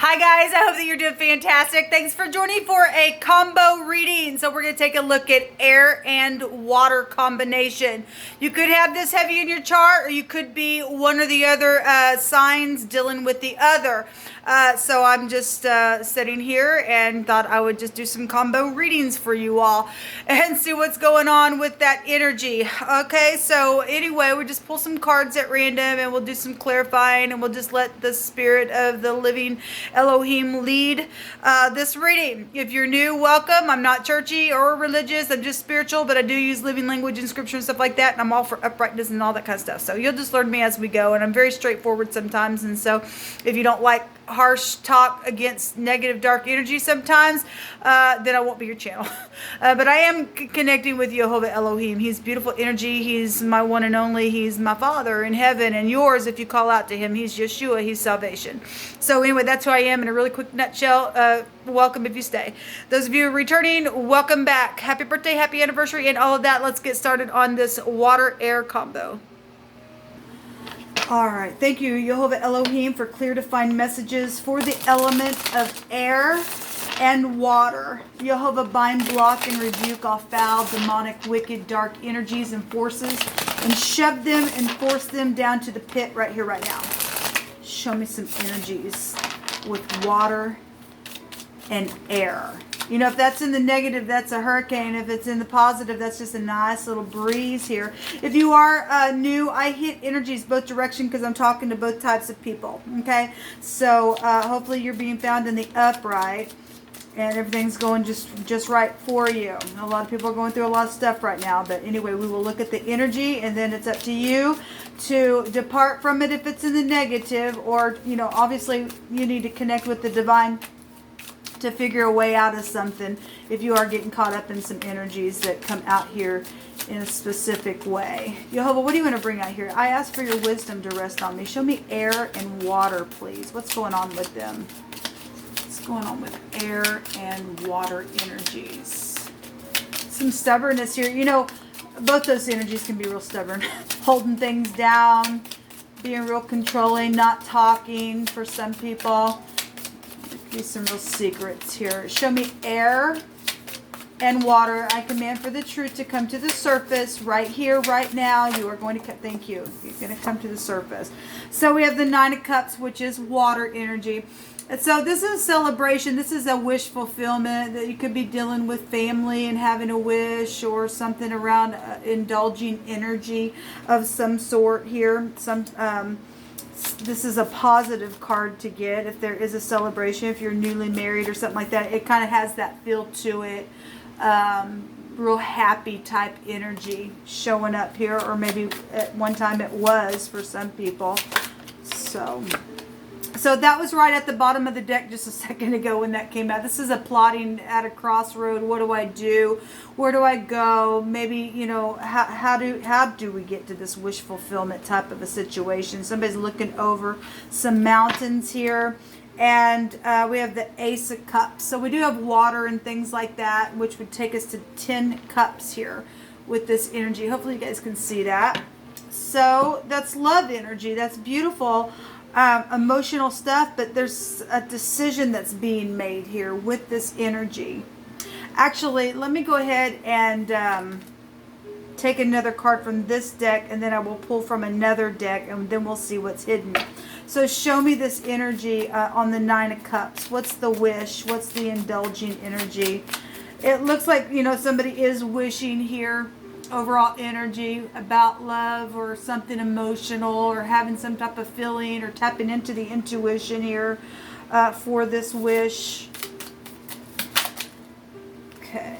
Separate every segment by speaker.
Speaker 1: Hi guys, I hope that you're doing fantastic. Thanks for joining for a combo reading. So we're going to take a look at air and water combination. You could have this heavy in your chart, or you could be one or the other signs dealing with the other. So I'm just sitting here and thought I would just do some combo readings for you all and see what's going on with that energy. Okay, so anyway, we just pull some cards at random and we'll do some clarifying, and we'll just let the spirit of the living Elohim lead this reading. If you're new, welcome. I'm not churchy or religious. I'm just spiritual, but I do use living language and scripture and stuff like that, and I'm all for uprightness and all that kind of stuff. So you'll just learn me as we go, and I'm very straightforward sometimes. And so if you don't like harsh talk against negative dark energy sometimes, then I won't be your channel. But I am connecting with Jehovah Elohim. He's beautiful energy. He's my one and only. He's my Father in heaven and yours if you call out to him. He's Yeshua. He's salvation. So anyway, that's who I am in a really quick nutshell. Welcome if you stay. Those of you returning, welcome back. Happy birthday, happy anniversary, and all of that. Let's get started on this water-air combo. All right, thank you, Jehovah Elohim, for clear defined messages for the element of air and water. Jehovah, bind, block, and rebuke all foul, demonic, wicked, dark energies and forces, and shove them and force them down to the pit right here, right now. Show me some energies with water and air. You know, if that's in the negative, that's a hurricane. If it's in the positive, that's just a nice little breeze here. If you are new, I hit energies both directions because I'm talking to both types of people. Okay, so hopefully you're being found in the upright and everything's going just right for you. A lot of people are going through a lot of stuff right now, but anyway, we will look at the energy, and then it's up to you to depart from it if it's in the negative, or, you know, obviously you need to connect with the divine to figure a way out of something if you are getting caught up in some energies that come out here in a specific way. Jehovah, what do you want to bring out here? I ask for your wisdom to rest on me. Show me air and water, please. What's going on with them? What's going on with air and water energies? Some stubbornness here. You know, both those energies can be real stubborn. Holding things down, being real controlling, not talking for some people. Be some real secrets here. Show me air and water. I command for the truth to come to the surface right here, right now. You are going to, thank you. You're going to come to the surface. So we have the Nine of Cups, which is water energy. And so this is a celebration. This is a wish fulfillment that you could be dealing with family and having a wish or something around indulging energy of some sort here. This is a positive card to get if there is a celebration, if you're newly married or something like that. It kind of has that feel to it. Real happy type energy showing up here, or maybe at one time it was for some people. So that was right at the bottom of the deck just a second ago when that came out. This is a plotting at a crossroad. What do I do? Where do I go? Maybe, you know, how do we get to this wish fulfillment type of a situation? Somebody's looking over some mountains here. And we have the Ace of Cups. So we do have water and things like that, which would take us to 10 cups here with this energy. Hopefully you guys can see that. So that's love energy. That's beautiful. Emotional stuff, but there's a decision that's being made here with this energy. Actually, let me go ahead and take another card from this deck, and then I will pull from another deck, and then we'll see what's hidden. So show me this energy on the Nine of Cups. What's the wish? What's the indulging energy? It looks like, you know, somebody is wishing here. Overall energy about love or something emotional, or having some type of feeling, or tapping into the intuition here for this wish. Okay.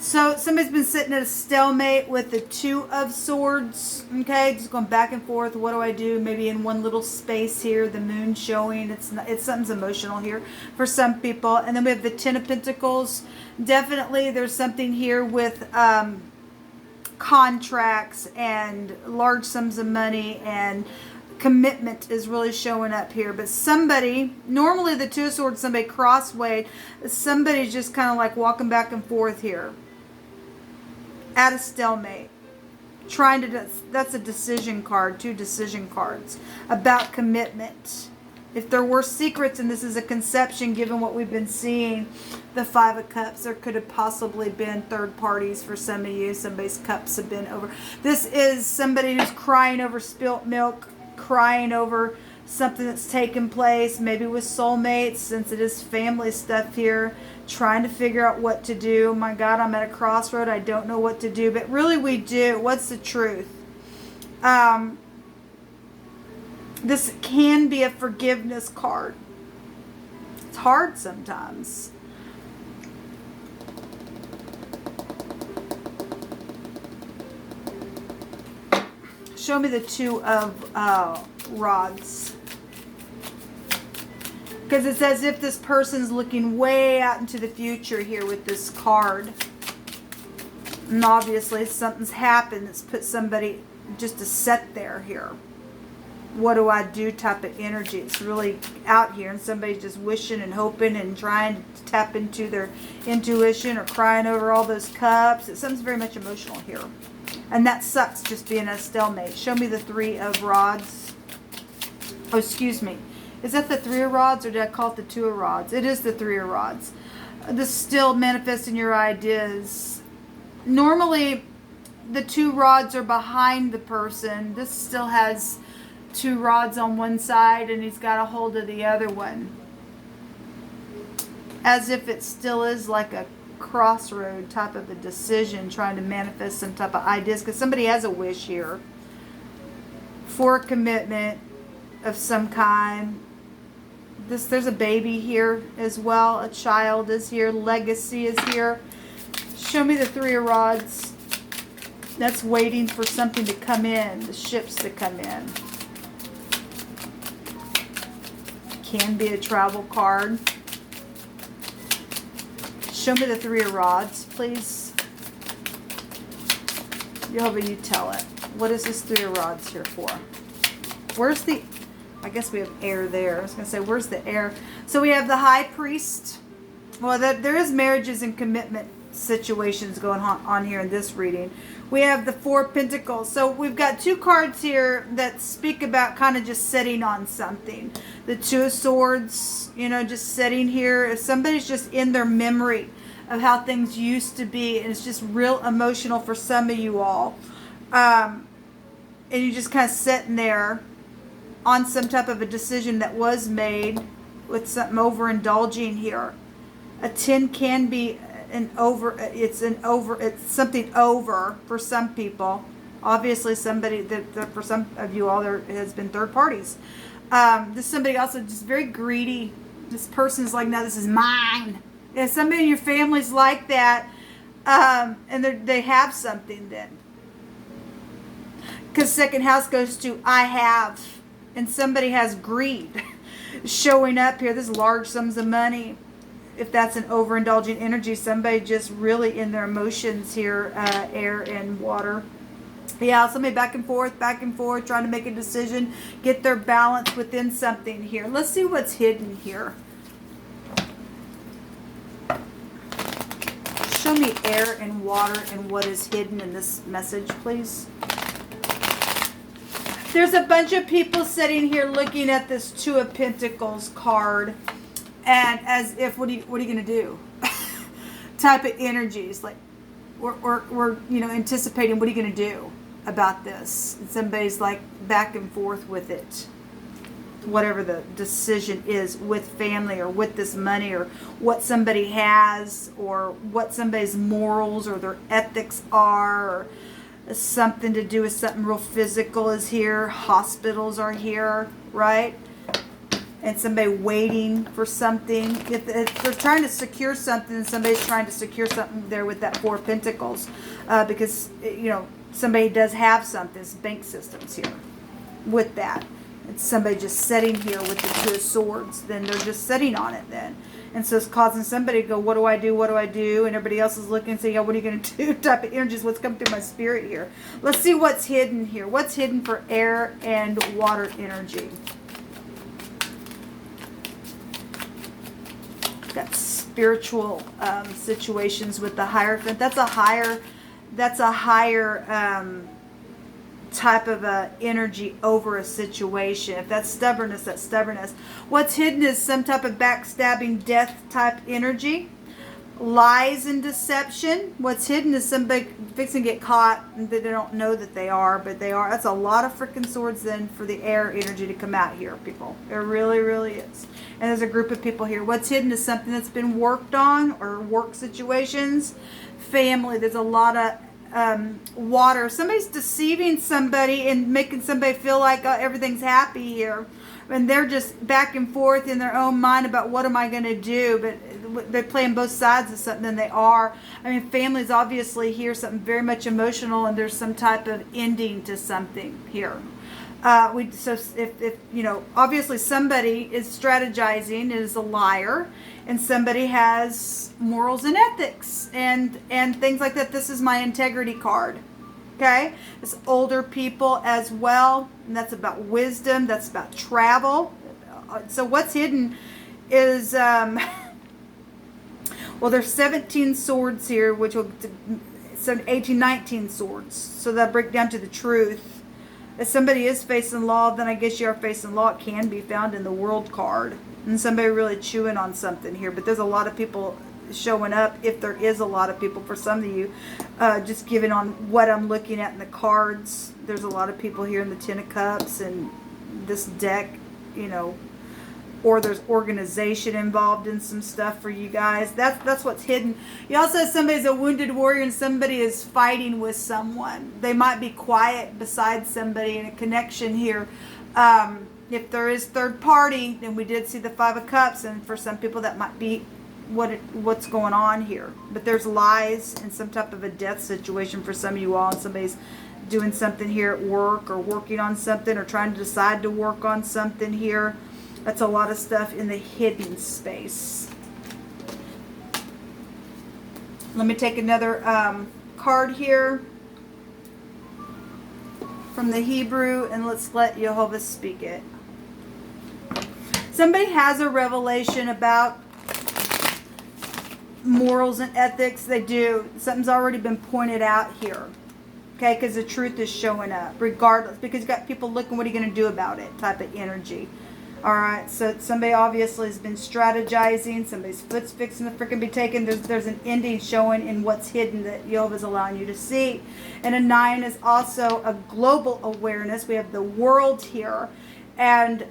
Speaker 1: So somebody's been sitting at a stalemate with the Two of Swords. Okay, just going back and forth. What do I do? Maybe in one little space here, the moon showing. It's something's emotional here for some people. And then we have the Ten of Pentacles. Definitely there's something here with contracts and large sums of money, and commitment is really showing up here. But somebody, normally the Two of Swords, somebody crossway, somebody's just kind of like walking back and forth here at a stalemate, trying to, that's a decision card, two decision cards about commitment. If there were secrets, and this is a conception given what we've been seeing, the Five of Cups, there could have possibly been third parties for some of you. Somebody's cups have been over. This is somebody who's crying over spilt milk, crying over something that's taken place, maybe with soulmates, since it is family stuff here, trying to figure out what to do. My God, I'm at a crossroad. I don't know what to do. But really we do. What's the truth? This can be a forgiveness card. It's hard sometimes. Show me the Two of Rods. Because it's as if this person's looking way out into the future here with this card. And obviously something's happened that's put somebody just to sit there here. What do I do type of energy. It's really out here, and somebody's just wishing and hoping and trying to tap into their intuition, or crying over all those cups. It sounds very much emotional here. And that sucks, just being a stalemate. Show me the Three of Rods. Oh, excuse me. Is that the Three of Rods, or did I call it the Two of Rods? It is the Three of Rods. This still manifesting your ideas. Normally, the two rods are behind the person. This still has two rods on one side, and he's got a hold of the other one. As if it still is like a crossroad type of a decision, trying to manifest some type of ideas, because somebody has a wish here for a commitment of some kind. There's a baby here as well. A child is here. Legacy is here. Show me the Three of Rods. That's waiting for something to come in. The ships to come in. Can be a travel card. Show me the Three of Rods, please. Jehovah, you tell it. What is this Three of Rods here for? Where's the... I guess we have air there. I was going to say, where's the air? So we have the High Priest. Well, there is marriages and commitment situations going on here in this reading. We have the Four of Pentacles. So we've got two cards here that speak about kind of just sitting on something. The Two of Swords, you know, just sitting here. If somebody's just in their memory of how things used to be, and it's just real emotional for some of you all. And you're just kind of sitting there on some type of a decision that was made with something overindulging here. A 10 can be it's something over for some people. Obviously somebody that for some of you all there has been third parties. This somebody also just very greedy. This person's like, no, this is mine. If somebody in your family's like that, and they have something then. Because second house goes to I have, and somebody has greed showing up here. This is large sums of money. If that's an overindulgent energy, somebody just really in their emotions here, air and water. Yeah, somebody back and forth, trying to make a decision, get their balance within something here. Let's see what's hidden here. Show me air and water and what is hidden in this message, please. There's a bunch of people sitting here looking at this Two of Pentacles card, and as if, what are you going to do? Type of energies, like we're anticipating, what are you going to do about this? And somebody's like back and forth with it, whatever the decision is with family or with this money or what somebody has or what somebody's morals or their ethics are, or something to do with something real physical is here. Hospitals are here, right? And somebody waiting for something. If they're trying to secure something, and somebody's trying to secure something there with that Four of Pentacles, because somebody does have something. It's bank systems here with that. It's somebody just sitting here with the Two of Swords. Then they're just sitting on it then. And so it's causing somebody to go, what do I do? What do I do? And everybody else is looking and saying, what are you going to do? Type of energy is what's coming through my spirit here. Let's see what's hidden here. What's hidden for air and water energy? Got spiritual situations with the Hierophant. That's a higher type of a energy over a situation. If that's stubbornness, that's stubbornness. What's hidden is some type of backstabbing, death type energy. Lies and deception. What's hidden is somebody fixing to get caught and they don't know that they are, but they are. That's a lot of freaking swords then for the air energy to come out here, people. It really, really is. And there's a group of people here. What's hidden is something that's been worked on, or work situations. Family. There's a lot of water. Somebody's deceiving somebody and making somebody feel like everything's happy here. And they're just back and forth in their own mind about what am I going to do. But they're playing both sides of something, and they are. I mean, family's obviously here, something very much emotional, and there's some type of ending to something here. So if you know, obviously somebody is strategizing, is a liar, and somebody has morals and ethics and things like that. This is my integrity card. Okay, it's older people as well, and that's about wisdom. That's about travel. So what's hidden is well, there's 17 swords here, which will so 18, 19 swords. So that break down to the truth. If somebody is facing law, then I guess you are facing law. It can be found in the world card, and somebody really chewing on something here. But there's a lot of people showing up, if there is a lot of people. For some of you, just given on what I'm looking at in the cards, there's a lot of people here in the Ten of Cups and this deck, you know, or there's organization involved in some stuff for you guys. That's what's hidden. You also have somebody's a wounded warrior and somebody is fighting with someone. They might be quiet beside somebody in a connection here. If there is third party, then we did see the Five of Cups, and for some people that might be what's going on here. But there's lies and some type of a death situation for some of you all, and somebody's doing something here at work or working on something or trying to decide to work on something here. That's a lot of stuff in the hidden space. Let me take another card here from the Hebrew, and let's let Jehovah speak it. Somebody has a revelation about morals and ethics. They do. Something's already been pointed out here. Okay, because the truth is showing up regardless. Because you got people looking, what are you going to do about it? Type of energy. Alright, so somebody obviously has been strategizing. Somebody's foot's fixing to freaking be taken. There's an ending showing in what's hidden that Jehovah's allowing you to see. And a 9 is also a global awareness. We have the world here. And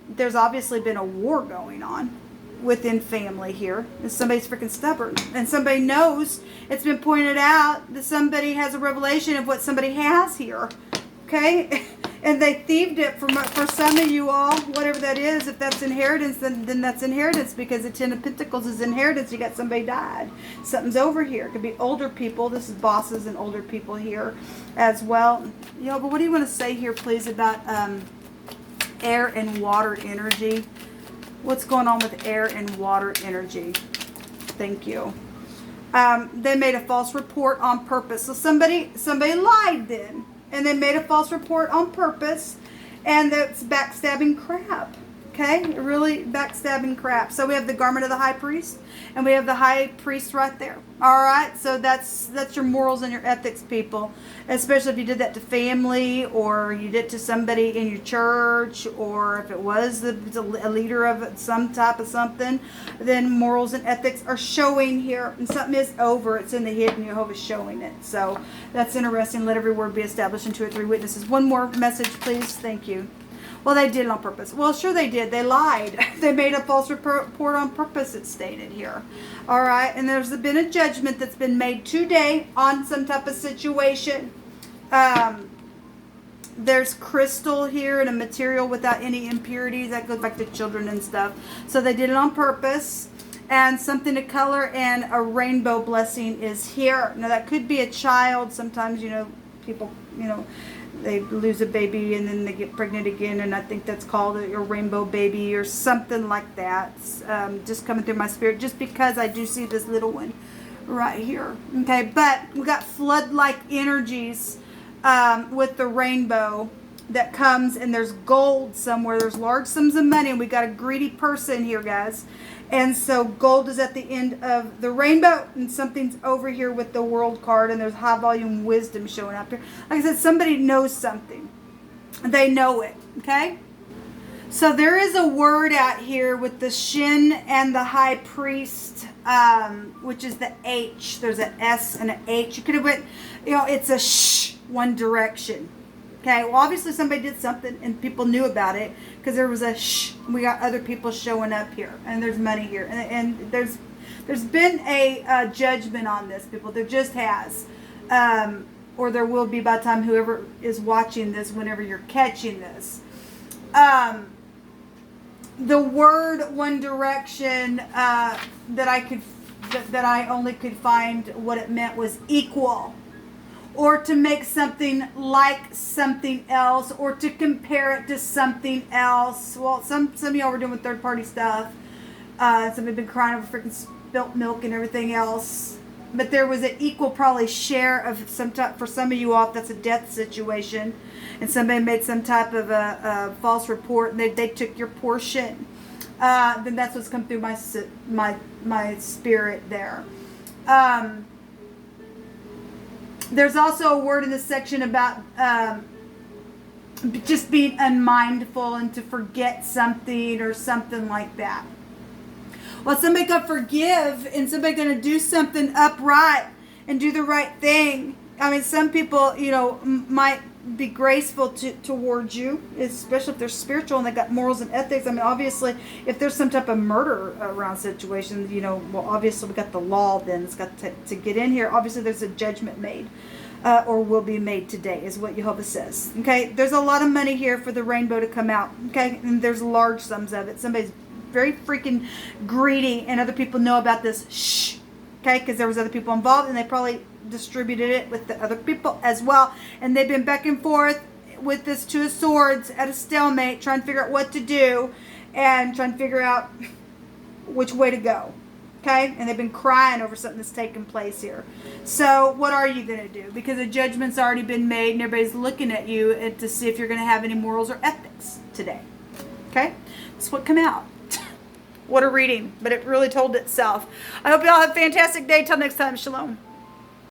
Speaker 1: there's obviously been a war going on within family here. And somebody's freaking stubborn. And somebody knows, it's been pointed out, that somebody has a revelation of what somebody has here. Okay? And they thieved it for some of you all, whatever that is. If that's inheritance, then that's inheritance, because the Ten of Pentacles is inheritance. You got somebody died. Something's over here. It could be older people. This is bosses and older people here as well. But what do you want to say here, please, about air and water energy? What's going on with air and water energy? Thank you. They made a false report on purpose. So somebody lied then. And they made a false report on purpose. And that's backstabbing crap. Okay? Really backstabbing crap. So we have the garment of the high priest. And we have the high priest right there. Alright? So that's your morals and your ethics, people. Especially if you did that to family, or you did to somebody in your church, or if it was a leader of some type of something, then morals and ethics are showing here. And something is over. It's in the hidden. Jehovah's showing it. So that's interesting. Let every word be established in 2 or 3 witnesses. One more message, please. Thank you. Well, they did it on purpose. Well, sure they did. They lied. They made a false report on purpose, it's stated here. All right. And there's been a judgment that's been made today on some type of situation. There's crystal here and a material without any impurities. That goes back to children and stuff. So they did it on purpose. And something to color, and a rainbow blessing is here. Now, that could be a child. Sometimes, people, they lose a baby and then they get pregnant again, and I think that's called a rainbow baby or something like that. Just coming through my spirit, just because I do see this little one right here. Okay, but we got flood-like energies with the rainbow that comes, and there's gold somewhere. There's large sums of money, and we got a greedy person here, guys. And so gold is at the end of the rainbow, and something's over here with the world card, and there's high volume wisdom showing up here. Like I said, somebody knows something. They know it, okay? So there is a word out here with the Shin and the high priest, which is the H. There's an S and an H. You could have went, it's a sh, one direction. Okay, well, obviously somebody did something and people knew about it because there was a shh. We got other people showing up here, and there's money here, and there's been a judgment on this, people. There just has, or there will be by the time whoever is watching this, whenever you're catching this. The word One Direction that I only could find what it meant was equal. Or to make something like something else, or to compare it to something else. Well, some of y'all were doing with third-party stuff. Some have been crying over freaking spilt milk and everything else. But there was an equal, probably, share of some type. For some of you all, that's a death situation, and somebody made some type of a false report, and they took your portion. Then that's what's come through my spirit there. There's also a word in this section about just being unmindful and to forget something or something like that. Well, somebody could forgive and somebody going to do something upright and do the right thing. I mean, some people, might be graceful towards you, especially if they're spiritual and they got morals and ethics. I mean, obviously, if there's some type of murder around situation, well, obviously we got the law then. It's got to get in here. Obviously, there's a judgment made or will be made today is what Jehovah says. Okay, there's a lot of money here for the rainbow to come out. Okay, and there's large sums of it. Somebody's very freaking greedy, and other people know about this. Shh. Okay, because there was other people involved, and they probably distributed it with the other people as well, and they've been back and forth with this Two of Swords at a stalemate, trying to figure out what to do and trying to figure out which way to go. Okay, and they've been crying over something that's taken place here. So what are you going to do? Because the judgment's already been made, and everybody's looking at you to see if you're going to have any morals or ethics today. Okay, that's what come out. What a reading, but it really told itself. I hope you all have a fantastic day. Till next time, shalom.